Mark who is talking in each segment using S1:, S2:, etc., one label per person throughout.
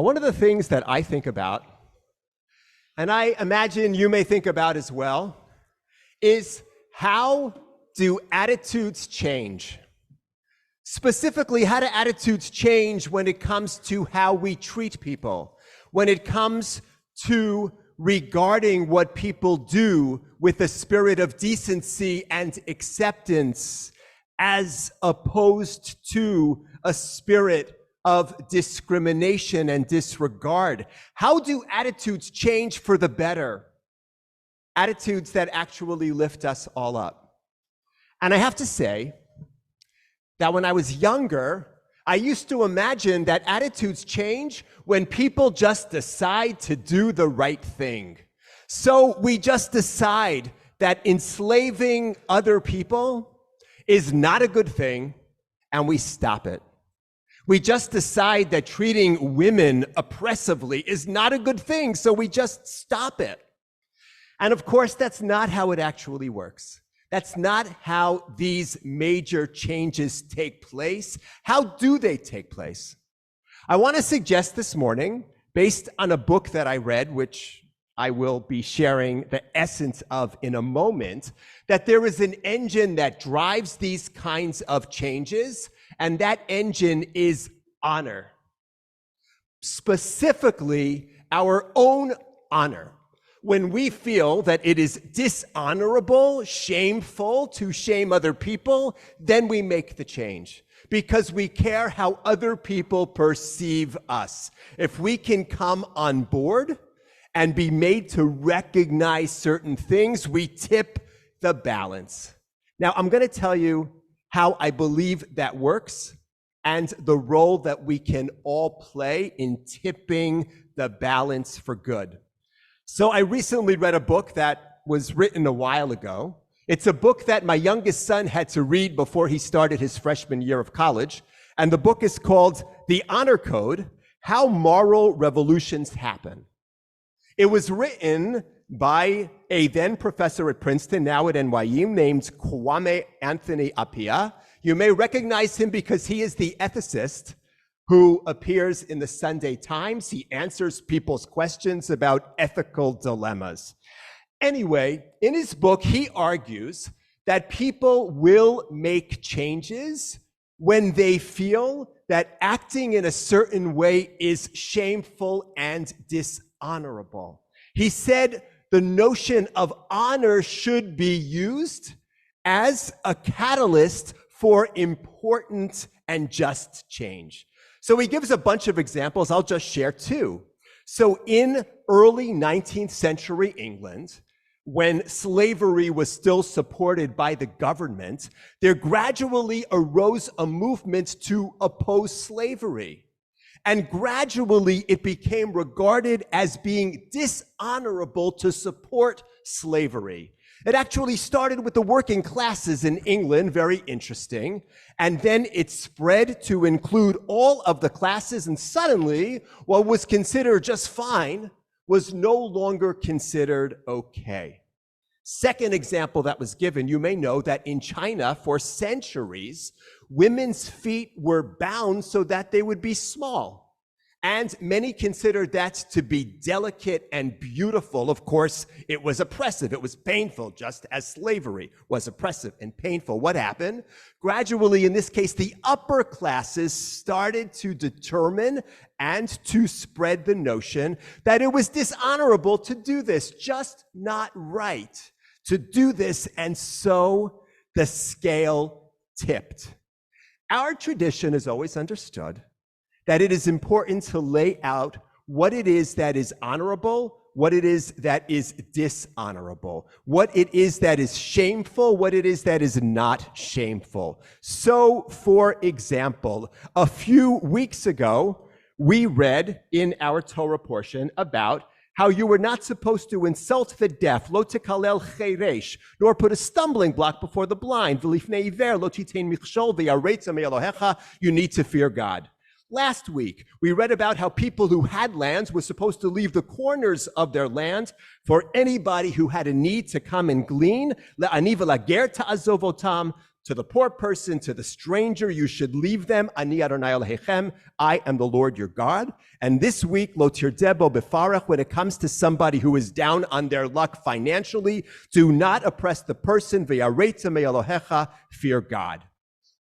S1: One of the things that I think about, and I imagine you may think about as well, is how do attitudes change? Specifically, how do attitudes change when it comes to how we treat people, when it comes to regarding what people do with a spirit of decency and acceptance, as opposed to a spirit of discrimination and disregard? How do attitudes change for the better? Attitudes that actually lift us all up. And I have to say that when I was younger, I used to imagine that attitudes change when people just decide to do the right thing. So we just decide that enslaving other people is not a good thing, and we stop it. We just decide that treating women oppressively is not a good thing, so we just stop it. And of course, that's not how it actually works. That's not how these major changes take place. How do they take place? I want to suggest this morning, based on a book that I read, which I will be sharing the essence of in a moment, that there is an engine that drives these kinds of changes, and that engine is honor. Specifically, our own honor. When we feel that it is dishonorable, shameful to shame other people, then we make the change because we care how other people perceive us. If we can come on board and be made to recognize certain things, we tip the balance. Now, I'm going to tell you how I believe that works and the role that we can all play in tipping the balance for good. So I recently read a book that was written a while ago. It's a book that my youngest son had to read before he started his freshman year of college. And the book is called The Honor Code: How Moral Revolutions Happen. It was written by a then professor at Princeton, now at NYU, named Kwame Anthony Appiah. You may recognize him because he is the ethicist who appears in the Sunday Times. He answers people's questions about ethical dilemmas. Anyway, in his book, he argues that people will make changes when they feel that acting in a certain way is shameful and dishonorable. He said the notion of honor should be used as a catalyst for important and just change. So he gives a bunch of examples. I'll just share two. So in early 19th century England, when slavery was still supported by the government, there gradually arose a movement to oppose slavery. And gradually it became regarded as being dishonorable to support slavery. It actually started with the working classes in England, very interesting, and then it spread to include all of the classes, and suddenly what was considered just fine was no longer considered okay. Second example that was given, you may know that in China for centuries, women's feet were bound so that they would be small. And many considered that to be delicate and beautiful. Of course, it was oppressive. It was painful, just as slavery was oppressive and painful. What happened? Gradually, in this case, the upper classes started to determine and to spread the notion that it was dishonorable to do this, just not right to do this, and so the scale tipped. Our tradition has always understood that it is important to lay out what it is that is honorable, what it is that is dishonorable, what it is that is shameful, what it is that is not shameful. So, for example, a few weeks ago, we read in our Torah portion about how you were not supposed to insult the deaf, lo tekalel cheresh, nor put a stumbling block before the blind, v'lifnei iver lo titein michshol v'yaretza me'elohecha, you need to fear God. Last week, we read about how people who had lands were supposed to leave the corners of their land for anybody who had a need to come and glean. Le'ani v'lager ta'azov otam, To the poor person, to the stranger, you should leave them. Ani Adonai Elohechem, I am the Lord your God. And this week, lo tirdebo befarach, when it comes to somebody who is down on their luck financially, do not oppress the person. Ve'areta me Elohecha, fear God.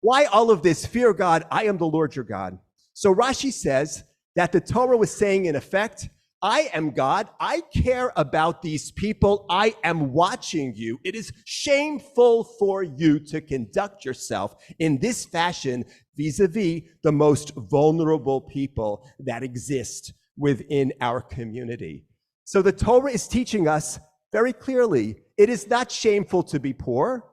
S1: Why all of this? Fear God, I am the Lord your God. So Rashi says that the Torah was saying, in effect, I am God. I care about these people. I am watching you. It is shameful for you to conduct yourself in this fashion vis-a-vis the most vulnerable people that exist within our community. So the Torah is teaching us very clearly, it is not shameful to be poor.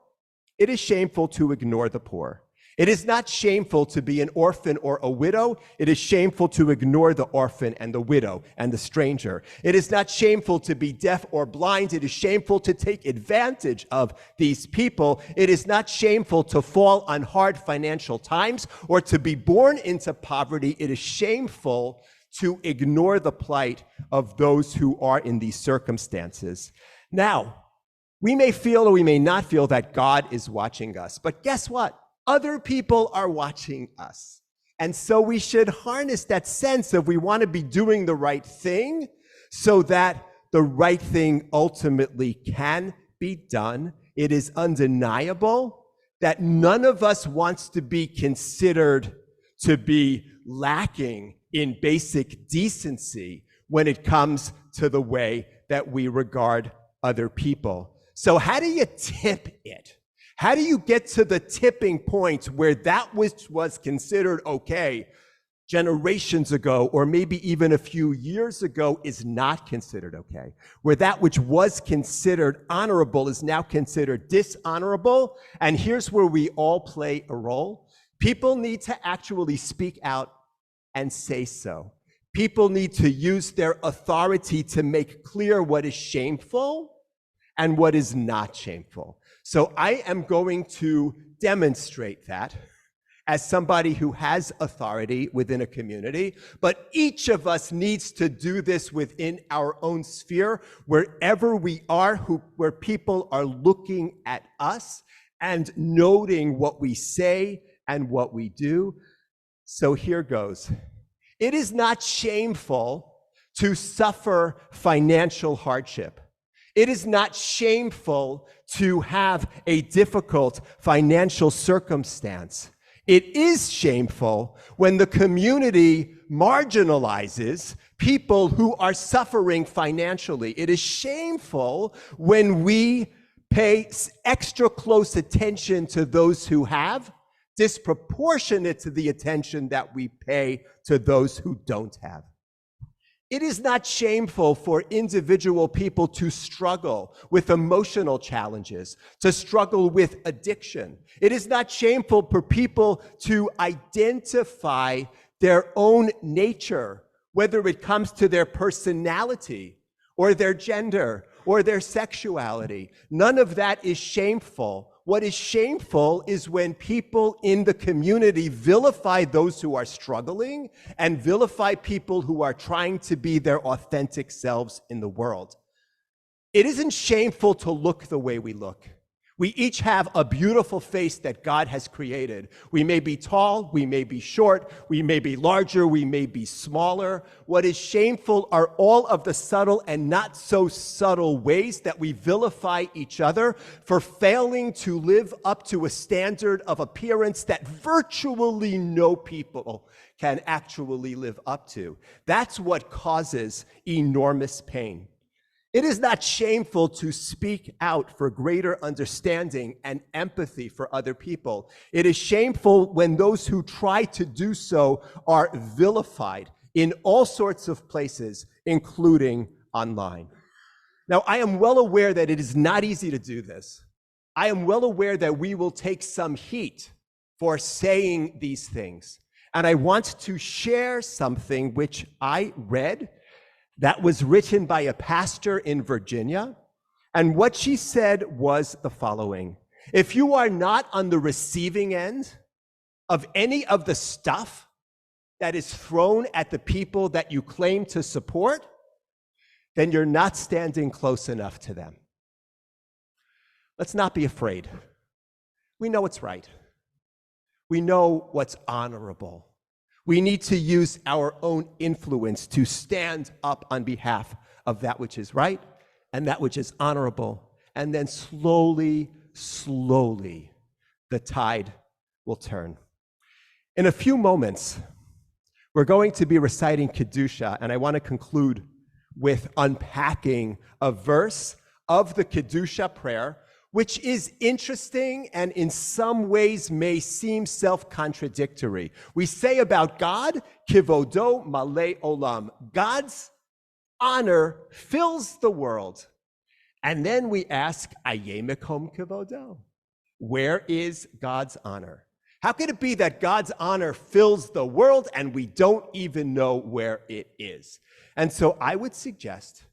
S1: It is shameful to ignore the poor. It is not shameful to be an orphan or a widow. It is shameful to ignore the orphan and the widow and the stranger. It is not shameful to be deaf or blind. It is shameful to take advantage of these people. It is not shameful to fall on hard financial times or to be born into poverty. It is shameful to ignore the plight of those who are in these circumstances. Now, we may feel or we may not feel that God is watching us, but guess what? Other people are watching us. And so we should harness that sense of we want to be doing the right thing so that the right thing ultimately can be done. It is undeniable that none of us wants to be considered to be lacking in basic decency when it comes to the way that we regard other people. So how do you tip it? How do you get to the tipping point where that which was considered okay generations ago, or maybe even a few years ago, is not considered okay? Where that which was considered honorable is now considered dishonorable? And here's where we all play a role. People need to actually speak out and say so. People need to use their authority to make clear what is shameful and what is not shameful. So I am going to demonstrate that as somebody who has authority within a community, but each of us needs to do this within our own sphere, wherever we are, where people are looking at us and noting what we say and what we do. So here goes. It is not shameful to suffer financial hardship. It is not shameful to have a difficult financial circumstance. It is shameful when the community marginalizes people who are suffering financially. It is shameful when we pay extra close attention to those who have, disproportionate to the attention that we pay to those who don't have. It is not shameful for individual people to struggle with emotional challenges, to struggle with addiction. It is not shameful for people to identify their own nature, whether it comes to their personality or their gender or their sexuality. None of that is shameful. What is shameful is when people in the community vilify those who are struggling and vilify people who are trying to be their authentic selves in the world. It isn't shameful to look the way we look. We each have a beautiful face that God has created. We may be tall, we may be short, we may be larger, we may be smaller. What is shameful are all of the subtle and not so subtle ways that we vilify each other for failing to live up to a standard of appearance that virtually no people can actually live up to. That's what causes enormous pain. It is not shameful to speak out for greater understanding and empathy for other people. It is shameful when those who try to do so are vilified in all sorts of places, including online. Now, I am well aware that it is not easy to do this. I am well aware that we will take some heat for saying these things. And I want to share something which I read that was written by a pastor in Virginia. And what she said was the following: if you are not on the receiving end of any of the stuff that is thrown at the people that you claim to support, then you're not standing close enough to them. Let's not be afraid. We know what's right. We know what's honorable. We need to use our own influence to stand up on behalf of that which is right and that which is honorable. And then slowly, slowly, the tide will turn. In a few moments, we're going to be reciting Kedusha, and I want to conclude with unpacking a verse of the Kedusha prayer, which is interesting and in some ways may seem self-contradictory. We say about God, Kivodo Malei Olam. God's honor fills the world. And then we ask, Aye Mekom Kivodo. Where is God's honor? How could it be that God's honor fills the world and we don't even know where it is? And so I would suggest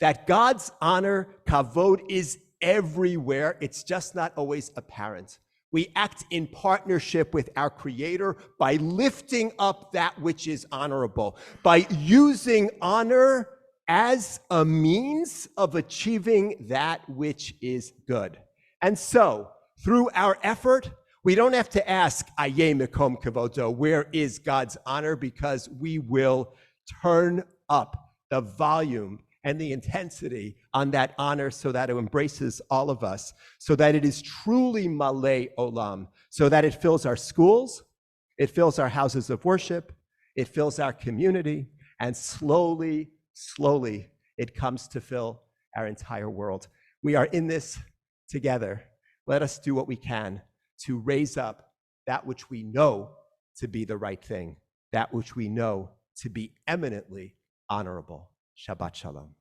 S1: that God's honor, kavod, is everywhere. It's just not always apparent. We act in partnership with our Creator by lifting up that which is honorable, by using honor as a means of achieving that which is good. And so, through our effort, we don't have to ask, Aye Mekom Kavodo, where is God's honor? Because we will turn up the volume and the intensity on that honor so that it embraces all of us, so that it is truly Malei Olam, so that it fills our schools, it fills our houses of worship, it fills our community, and slowly, slowly, it comes to fill our entire world. We are in this together. Let us do what we can to raise up that which we know to be the right thing, that which we know to be eminently honorable. Shabbat Shalom.